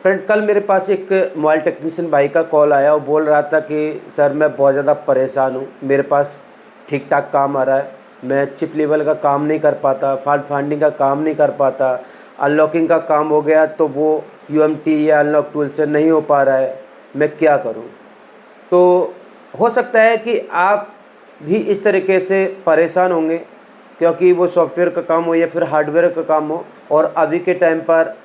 Friend, कल मेरे पास एक मोबाइल टेक्नीशियन भाई का कॉल आया। वो बोल रहा था कि सर मैं बहुत ज़्यादा परेशान हूँ, मेरे पास ठीक ठाक काम आ रहा है, मैं चिप लेवल का काम नहीं कर पाता, फॉल्ट फाइंडिंग का काम नहीं कर पाता, अनलॉकिंग का काम हो गया तो वो यूएमटी या अनलॉक टूल से नहीं हो पा रहा है, मैं क्या करूँ। तो हो सकता है कि आप भी इस तरीके से परेशान होंगे, क्योंकि वो सॉफ्टवेयर का काम हो या फिर हार्डवेयर का काम हो। और अभी के टाइम पर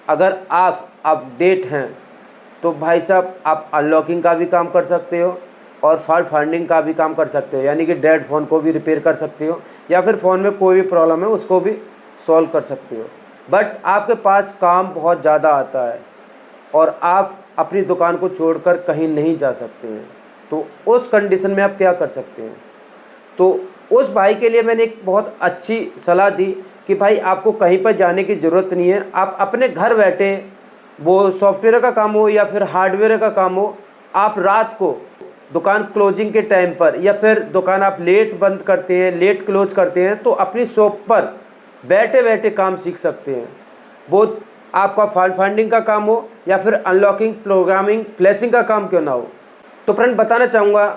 अगर आप अपडेट हैं तो भाई साहब आप अनलॉकिंग का भी काम कर सकते हो और फॉल्ट फाइंडिंग का भी काम कर सकते हो, यानी कि डेड फ़ोन को भी रिपेयर कर सकते हो या फिर फ़ोन में कोई भी प्रॉब्लम है उसको भी सॉल्व कर सकते हो। बट आपके पास काम बहुत ज़्यादा आता है और आप अपनी दुकान को छोड़कर कहीं नहीं जा सकते हैं, तो उस कंडीशन में आप क्या कर सकते हैं। तो उस भाई के लिए मैंने एक बहुत अच्छी सलाह दी कि भाई आपको कहीं पर जाने की ज़रूरत नहीं है, आप अपने घर बैठे, वो सॉफ्टवेयर का काम हो या फिर हार्डवेयर का काम हो, आप रात को दुकान क्लोजिंग के टाइम पर या फिर दुकान आप लेट बंद करते हैं, लेट क्लोज करते हैं, तो अपनी शॉप पर बैठे बैठे काम सीख सकते हैं। वो आपका फॉल्ट फाइंडिंग का काम हो या फिर अनलॉकिंग, प्रोग्रामिंग, फ्लैशिंग का काम क्यों ना हो। तो फ्रेंड, बताना चाहूँगा,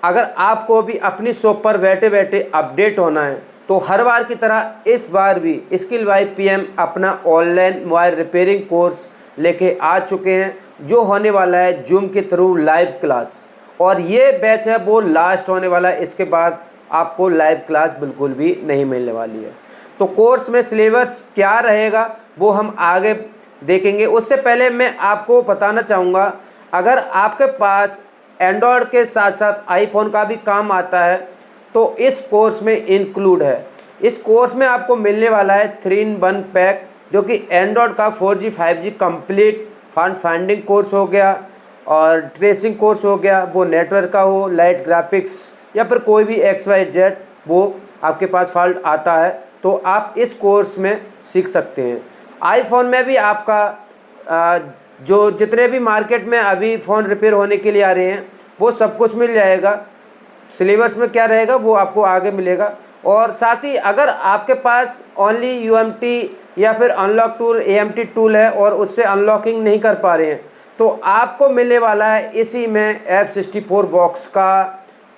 अगर आपको भी अपनी शॉप पर बैठे बैठे अपडेट होना है तो हर बार की तरह इस बार भी स्किल बाय पीएम अपना ऑनलाइन मोबाइल रिपेयरिंग कोर्स लेके आ चुके हैं, जो होने वाला है जूम के थ्रू लाइव क्लास। और ये बैच है वो लास्ट होने वाला है, इसके बाद आपको लाइव क्लास बिल्कुल भी नहीं मिलने वाली है। तो कोर्स में सिलेबस क्या रहेगा वो हम आगे देखेंगे। उससे पहले मैं आपको बताना चाहूँगा, अगर आपके पास एंड्रॉयड के साथ साथ आईफोन का भी काम आता है तो इस कोर्स में इंक्लूड है। इस कोर्स में आपको मिलने वाला है 3-in-1 पैक, जो कि एंड्रॉयड का 4G 5G complete fault finding course हो गया और ट्रेसिंग कोर्स हो गया, वो नेटवर्क का हो, लाइट ग्राफिक्स या फिर कोई भी XYZ वो आपके पास फॉल्ट आता है तो आप इस कोर्स में सीख सकते हैं। आईफोन में भी आपका जो जितने भी मार्केट में अभी फ़ोन रिपेयर होने के लिए आ रहे हैं वो सब कुछ मिल जाएगा। सिलेबस में क्या रहेगा वो आपको आगे मिलेगा। और साथ ही अगर आपके पास ओनली यूएमटी या फिर अनलॉक टूल, एएमटी टूल है और उससे अनलॉकिंग नहीं कर पा रहे हैं तो आपको मिलने वाला है इसी में F64 बॉक्स का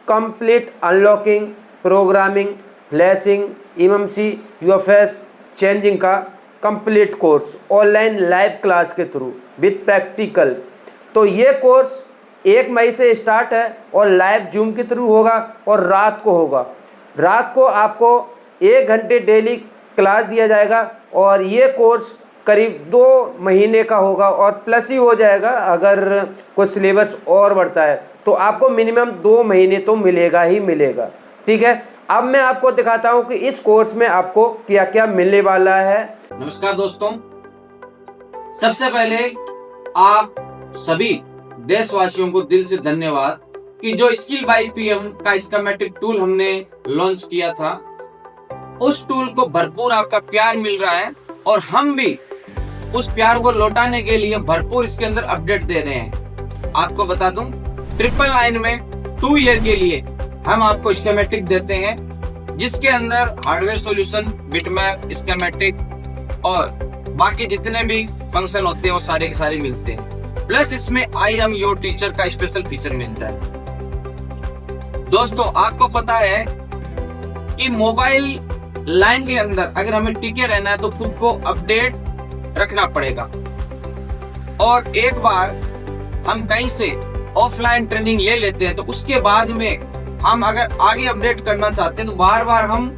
complete unlocking, programming, flashing, MMC, UFS changing का complete course online live class के थ्रू विद प्रैक्टिकल। तो ये कोर्स 1 मई से स्टार्ट है और लाइव जूम के थ्रू होगा और रात को होगा। रात को आपको 1 घंटे डेली क्लास दिया जाएगा और ये कोर्स करीब 2 महीने का होगा और प्लस ही हो जाएगा। अगर कुछ सिलेबस और बढ़ता है तो आपको मिनिमम 2 महीने तो मिलेगा ही मिलेगा। ठीक है, अब मैं आपको दिखाता हूँ कि इस कोर्स में आपको क्या क्या मिलने वाला है। नमस्कार दोस्तों, सबसे पहले आप सभी देशवासियों को दिल से धन्यवाद कि जो स्किल बाय पीएम का स्कीमेटिक टूल हमने लॉन्च किया था, उस टूल को भरपूर आपका प्यार मिल रहा है और हम भी उस प्यार को लौटाने के लिए भरपूर इसके अंदर अपडेट दे रहे हैं। आपको बता दूं, 999 में 2 ईयर के लिए हम आपको स्कीमेटिक देते हैं, जिसके अंदर हार्डवेयर सॉल्यूशन, बिटमैप, स्कीमेटिक और बाकी जितने भी फंक्शन होते हैं वो सारे के सारे मिलते हैं। प्लस इसमें आई एम योर टीचर का स्पेशल फीचर मिलता है। दोस्तों, आपको पता है कि मोबाइल लाइन के अंदर अगर हमें टिके रहना है तो खुद को अपडेट रखना पड़ेगा। और एक बार हम कहीं से ऑफलाइन ट्रेनिंग ले लेते हैं तो उसके बाद में हम अगर आगे अपडेट करना चाहते हैं तो बार बार हम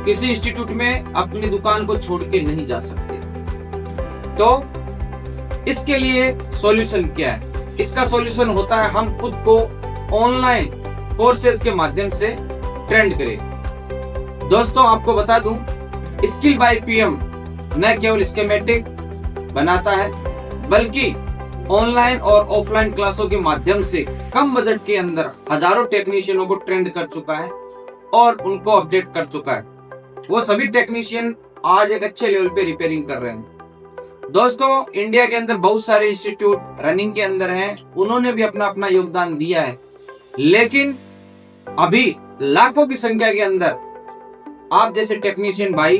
किसी इंस्टीट्यूट में अपनी दुकान को छोड़ के नहीं जा सकते। तो इसके लिए सॉल्यूशन क्या है? इसका सॉल्यूशन होता है हम खुद को ऑनलाइन कोर्सेज के माध्यम से ट्रेंड करें। दोस्तों, आपको बता दूं, स्किल बाय पीएम न केवल स्कीमेटिक बनाता है बल्कि ऑनलाइन और ऑफलाइन क्लासों के माध्यम से कम बजट के अंदर हजारों टेक्नीशियनों को ट्रेंड कर चुका है और उनको अपडेट कर चुका है। वो सभी टेक्नीशियन आज एक अच्छे लेवल पे रिपेयरिंग कर रहे हैं। दोस्तों, इंडिया के अंदर बहुत सारे इंस्टीट्यूट रनिंग के अंदर हैं, उन्होंने भी अपना अपना योगदान दिया है, लेकिन अभी लाखों की संख्या के अंदर आप जैसे टेक्नीशियन भाई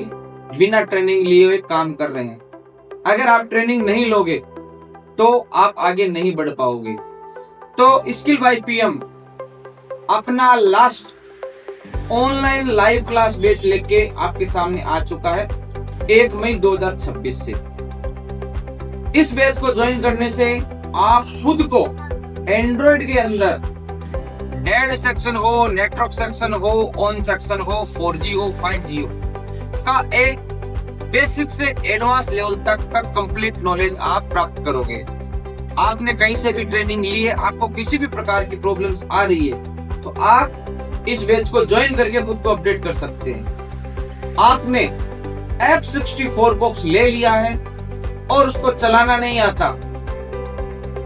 बिना ट्रेनिंग लिए हुए काम कर रहे हैं। अगर आप ट्रेनिंग नहीं लोगे तो आप आगे नहीं बढ़ पाओगे। तो स्किल बाय पीएम अपना last online live class batch लेके आपके सामने आ चुका है 1 मई 2026 से। इस बैच को ज्वाइन करने से आप खुद को एंड्रॉइड के अंदर डेड सेक्शन हो, नेटवर्क सेक्शन हो, ऑन सेक्शन हो, 4G हो, 5G हो का एक बेसिक से एडवांस लेवल तक का कंप्लीट नॉलेज आप प्राप्त करोगे। आपने कहीं से भी ट्रेनिंग ली है, आपको किसी भी प्रकार की प्रॉब्लम्स आ रही है तो आप इस बैच को ज्वाइन करके खुद को अपडेट कर सकते हैं। आपने F64 बॉक्स ले लिया है और उसको चलाना नहीं आता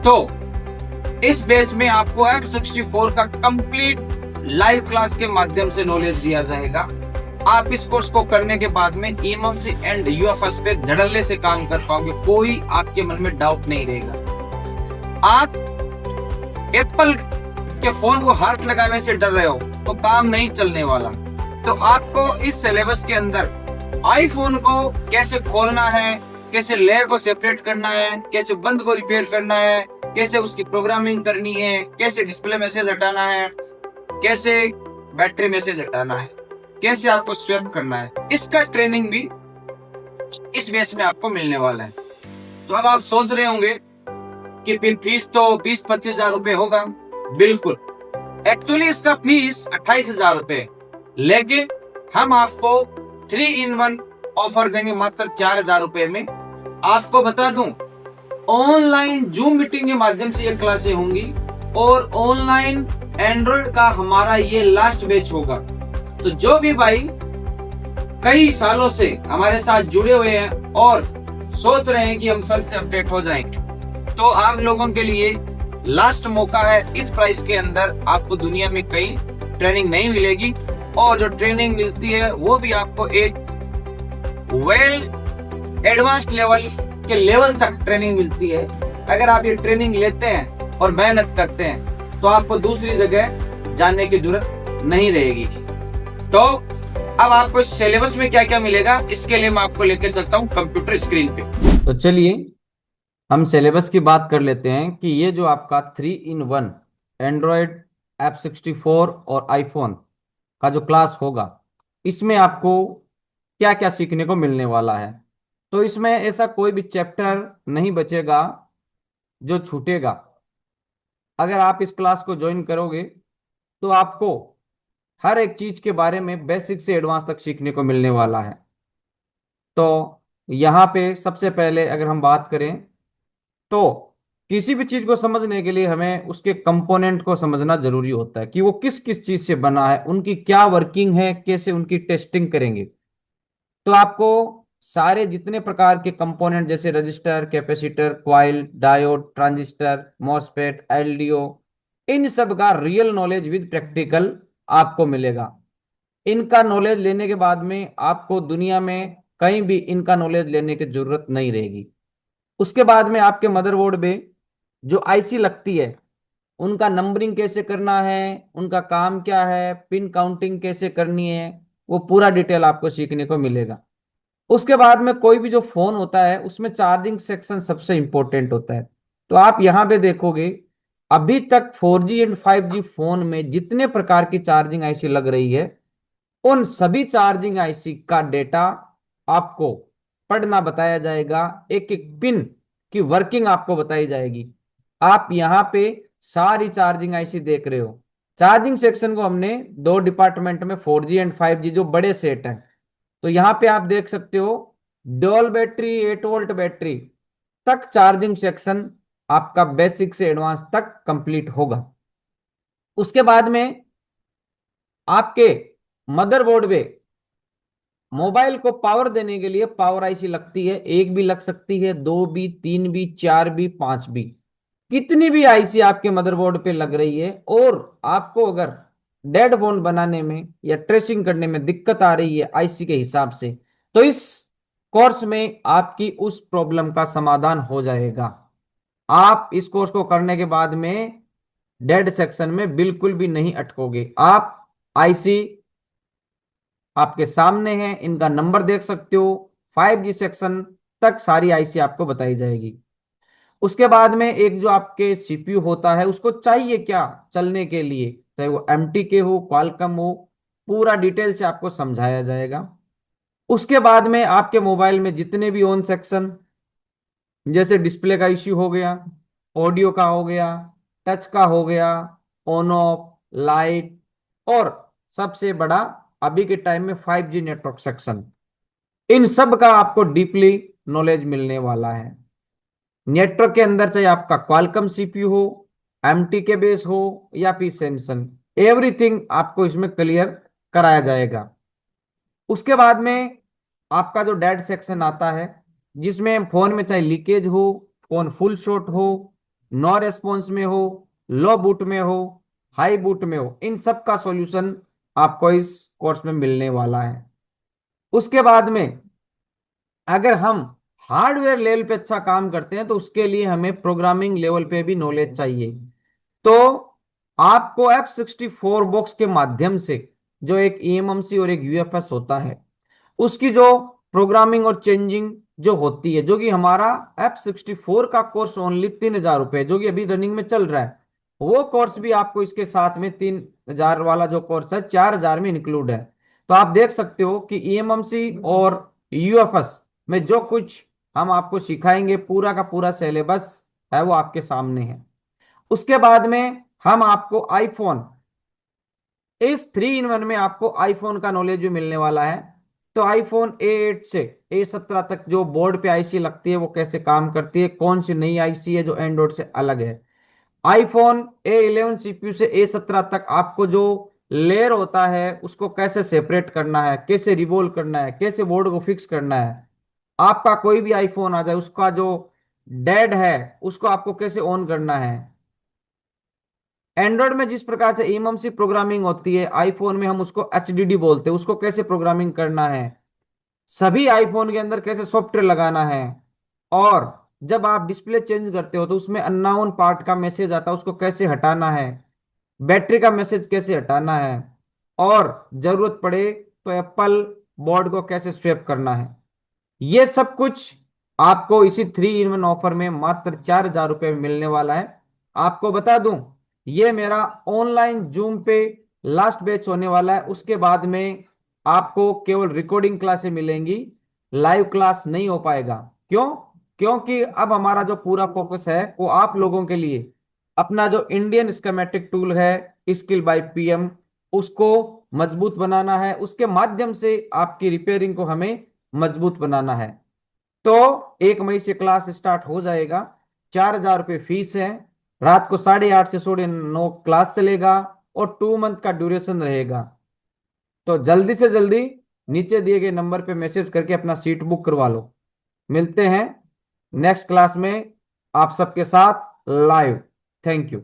तो इस बैच में आपको F64 का कंप्लीट लाइव क्लास के माध्यम से नॉलेज दिया जाएगा। आप इस कोर्स को करने के बाद में इमर्सी एंड यूएफएस पे धड़ल्ले से काम कर पाओगे, कोई आपके मन में डाउट नहीं रहेगा। आप एप्पल के फोन को हाथ लगाने से डर रहे हो तो काम नहीं चलने वाला। तो आपको इस सिलेबस के अंदर आईफोन को कैसे खोलना है, कैसे लेयर को सेपरेट करना है, कैसे बंद को रिपेयर करना है, कैसे उसकी प्रोग्रामिंग करनी है, कैसे डिस्प्ले मैसेज हटाना है, कैसे बैटरी मैसेज हटाना है, कैसे आपको स्वैप करना है, इसका ट्रेनिंग भी इस बैच में आपको मिलने वाला है। तो अब आप सोच रहे होंगे कि फिर फीस तो 20-25 हजार रुपए होगा। बिल्कुल, एक्चुअली इसका फीस 28 हजार रुपए, लेकिन हम आपको 3-in-1 ऑफर देंगे मात्र 4 हजार रुपए में। आपको बता दूं, ऑनलाइन जूम मीटिंग के माध्यम से ये क्लासें होंगी और ऑनलाइन एंड्रॉइड का हमारा ये लास्ट बैच होगा। तो जो भी भाई कई सालों से हमारे साथ जुड़े हुए हैं और सोच रहे हैं कि हम सर से अपडेट हो जाएं, तो आप लोगों के लिए लास्ट मौका है। इस प्राइस के अंदर आपको दुनिया में कहीं ट्रेनिंग नहीं मिलेगी और जो ट्रेनिंग मिलती है वो भी आपको एक वेल एडवांस्ड लेवल के लेवल तक ट्रेनिंग मिलती है। अगर आप ये ट्रेनिंग लेते हैं और मेहनत करते हैं तो आपको दूसरी जगह जाने की जरूरत नहीं रहेगी। तो अब आपको सिलेबस में क्या क्या मिलेगा, इसके लिए मैं आपको लेकर चलता हूँ कंप्यूटर स्क्रीन पे। तो चलिए हम सिलेबस की बात कर लेते हैं कि ये जो आपका 3-in-1 एंड्रॉयड F64 और आईफोन का जो क्लास होगा, इसमें आपको क्या क्या सीखने को मिलने वाला है। तो इसमें ऐसा कोई भी चैप्टर नहीं बचेगा जो छूटेगा। अगर आप इस क्लास को ज्वाइन करोगे तो आपको हर एक चीज के बारे में बेसिक से एडवांस तक सीखने को मिलने वाला है। तो यहाँ पे सबसे पहले अगर हम बात करें तो किसी भी चीज को समझने के लिए हमें उसके कंपोनेंट को समझना जरूरी होता है कि वो किस किस चीज से बना है, उनकी क्या वर्किंग है, कैसे उनकी टेस्टिंग करेंगे। तो आपको सारे जितने प्रकार के कंपोनेंट जैसे resistor, capacitor, coil, diode, transistor, MOSFET, LDO, इन सब का रियल नॉलेज विद प्रैक्टिकल आपको मिलेगा। इनका नॉलेज लेने के बाद में आपको दुनिया में कहीं भी इनका नॉलेज लेने की जरूरत नहीं रहेगी। उसके बाद में आपके मदरबोर्ड में जो आईसी लगती है उनका नंबरिंग कैसे करना है, उनका काम क्या है, पिन काउंटिंग कैसे करनी है, वो पूरा डिटेल आपको सीखने को मिलेगा। उसके बाद में कोई भी जो फोन होता है उसमें चार्जिंग सेक्शन सबसे इंपॉर्टेंट होता है। तो आप यहाँ पे देखोगे अभी तक 4G एंड 5G फोन में जितने प्रकार की चार्जिंग आईसी लग रही है उन सभी चार्जिंग आईसी का डेटा आपको पढ़ना बताया जाएगा, एक एक पिन की वर्किंग आपको बताई जाएगी। आप यहाँ पे सारी चार्जिंग आईसी देख रहे हो। चार्जिंग सेक्शन को हमने दो डिपार्टमेंट में 4G एंड 5G जो बड़े सेट हैं, तो यहाँ पे आप देख सकते हो डुअल बैटरी, 8 वोल्ट बैटरी तक चार्जिंग सेक्शन आपका बेसिक से एडवांस तक कंप्लीट होगा। उसके बाद में आपके मदरबोर्ड में मोबाइल को पावर देने के लिए पावर आईसी लगती है। एक भी लग सकती है, दो भी, तीन भी, चार भी, पांच भी, कितनी भी आईसी आपके मदरबोर्ड पे लग रही है और आपको अगर डेड फोन बनाने में या ट्रेसिंग करने में दिक्कत आ रही है आईसी के हिसाब से, तो इस कोर्स में आपकी उस प्रॉब्लम का समाधान हो जाएगा। आप इस कोर्स को करने के बाद में डेड सेक्शन में बिल्कुल भी नहीं अटकोगे। आप आईसी आपके सामने है, इनका नंबर देख सकते हो। 5G सेक्शन तक सारी आईसी आपको बताई जाएगी। उसके बाद में एक जो आपके सीपीयू होता है उसको चाहिए क्या चलने के लिए, चाहे वो एमटी हो क्वालकॉम हो, पूरा डिटेल से आपको समझाया जाएगा। उसके बाद में आपके मोबाइल में जितने भी ऑन सेक्शन, जैसे डिस्प्ले का इश्यू हो गया, ऑडियो का हो गया, टच का हो गया, ऑन ऑफ, लाइट, और सबसे बड़ा अभी के टाइम में 5G नेटवर्क सेक्शन, इन सब का आपको डीपली नॉलेज मिलने वाला है। नेटवर्क के अंदर चाहे आपका क्वालकॉम सीपीयू हो, एमटी के बेस हो, या फिर सैमसंग, एवरीथिंग आपको इसमें क्लियर कराया जाएगा। उसके बाद में आपका जो डेड सेक्शन आता है, जिसमें फोन में चाहे लीकेज हो, फोन फुल शॉट हो, नो रेस्पॉन्स में हो, लो बूट में हो, हाई बूट में हो, इन सब का सॉल्यूशन आपको इस कोर्स में मिलने वाला है। उसके बाद में अगर हम हार्डवेयर लेवल पे अच्छा काम करते हैं तो उसके लिए हमें प्रोग्रामिंग लेवल पे भी नॉलेज चाहिए। तो आपको F64 बॉक्स के माध्यम से, जो एक ईएमएमसी और एक यूएफएस होता है, उसकी जो प्रोग्रामिंग और चेंजिंग जो होती है, जो कि हमारा F64 का कोर्स ओनली 3,000 रुपये, जो कि अभी रनिंग में चल रहा है, वो कोर्स भी आपको इसके साथ में 3,000 वाला जो कोर्स है 4,000 में इंक्लूड है। तो आप देख सकते हो कि ईएमएमसी और यूएफएस में जो कुछ हम आपको सिखाएंगे, पूरा का पूरा सिलेबस है वो आपके सामने है। उसके बाद में हम आपको आईफोन, इस 3 in 1 में आपको आईफोन का नॉलेज भी मिलने वाला है। तो आईफोन A8 से A17 तक जो बोर्ड पे आईसी लगती है वो कैसे काम करती है, कौन सी नई आईसी है जो एंड्रॉइड से अलग है। आईफोन A11 सीपीयू से A17 तक आपको जो लेयर होता है उसको कैसे सेपरेट करना है, कैसे रिवोल्व करना है, कैसे बोर्ड को फिक्स करना है। आपका कोई भी आईफोन आ जाए, उसका जो डेड है उसको आपको कैसे ऑन करना है। एंड्रॉइड में जिस प्रकार से ईएमएमसी प्रोग्रामिंग होती है, आईफोन में हम उसको एचडीडी बोलते हैं, उसको कैसे प्रोग्रामिंग करना है, सभी आईफोन के अंदर कैसे सॉफ्टवेयर लगाना है। और जब आप डिस्प्ले चेंज करते हो तो उसमें अननोन पार्ट का मैसेज आता है, उसको कैसे हटाना है, बैटरी का मैसेज कैसे हटाना है, और जरूरत पड़े तो एप्पल बोर्ड को कैसे स्वैप करना है। ये सब कुछ आपको इसी 3 in 1 ऑफर में मात्र 4,000 रुपये में मिलने वाला है। आपको बता दूं, ये मेरा ऑनलाइन जूम पे लास्ट बैच होने वाला है। उसके बाद में आपको केवल रिकॉर्डिंग क्लासें मिलेंगी, लाइव क्लास नहीं हो पाएगा। क्यों? क्योंकि अब हमारा जो पूरा फोकस है वो आप लोगों के लिए अपना जो इंडियन स्कीमेटिक टूल है स्किल बाय पीएम, उसको मजबूत बनाना है। उसके माध्यम से आपकी रिपेयरिंग को हमें मजबूत बनाना है। तो 1 मई से क्लास स्टार्ट हो जाएगा। 4,000 रुपये फीस है। रात को 8:30 से 9:30 क्लास चलेगा और 2 मंथ का ड्यूरेशन रहेगा। तो जल्दी से जल्दी नीचे दिए गए नंबर पे मैसेज करके अपना सीट बुक करवा लो। मिलते हैं नेक्स्ट क्लास में आप सबके साथ लाइव। Thank you.